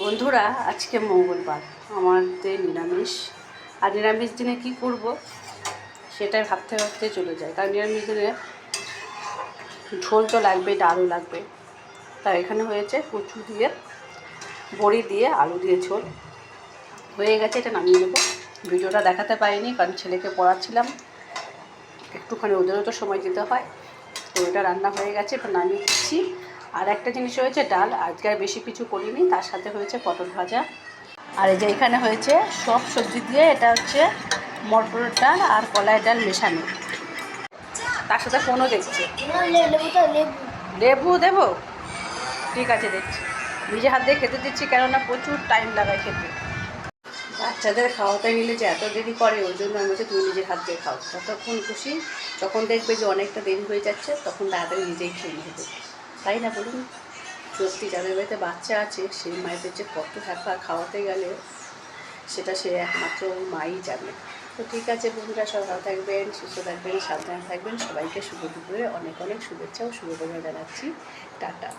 বন্ধুরা, আজকে মঙ্গলবার, আমাদের নিরামিষ। আর নিরামিষ দিনে কি করব সেটাই ভাবতে ভাবতে চলে যায়। কারণ নিরামিষ দিনে ঝোল তো লাগবে, ডালও লাগবে। তাই এখানে হয়েছে কচু দিয়ে, বড়ি দিয়ে, আলু দিয়ে ঝোল হয়ে গেছে। এটা নামিয়ে নেবো। ভিডিওটা দেখাতে পারিনি কারণ ছেলেকে পড়াচ্ছিলাম, একটুখানি ওদেরও তো সময় দিতে হয়। তো এটা রান্না হয়ে গেছে, এবার নামিয়ে দিচ্ছি। আর একটা জিনিস হয়েছে ডাল, আজকে আর বেশি কিছু করিনি। তার সাথে হয়েছে পটল ভাজা। আর এই যে এখানে হয়েছে সব সবজি দিয়ে, এটা হচ্ছে মটরের ডাল আর কলাই ডাল মেশানো। তার সাথে ফোনও দেখছে। লেবু দেবো? ঠিক আছে, দেখছি। নিজে হাত দিয়ে খেতে দিচ্ছি, কেননা প্রচুর টাইম লাগায় খেতে। বাচ্চাদের খাওয়াতে নিলে যে এত দেরি করে, ওই জন্য আমি বলছি তুমি নিজের হাত দিয়ে খাও। যতক্ষণ খুশি, যখন দেখবে যে অনেকটা দেরি হয়ে যাচ্ছে, তখন তাড়াতাড়ি নিজেই খেয়ে নেবে। তাই না বলুন? সত্যি, যাদের বাড়িতে বাচ্চা আছে সেই মায়েদের যে কত হ্যাপা খাওয়াতে গেলে, সেটা সে একমাত্র ওই মাই জানে। তো ঠিক আছে বন্ধুরা, সব ভালো থাকবেন, সুস্থ থাকবেন, সাবধানে থাকবেন। সবাইকে শুভ দুপুরে অনেক অনেক শুভেচ্ছা ও শুভকামনা জানাচ্ছি। টাটা।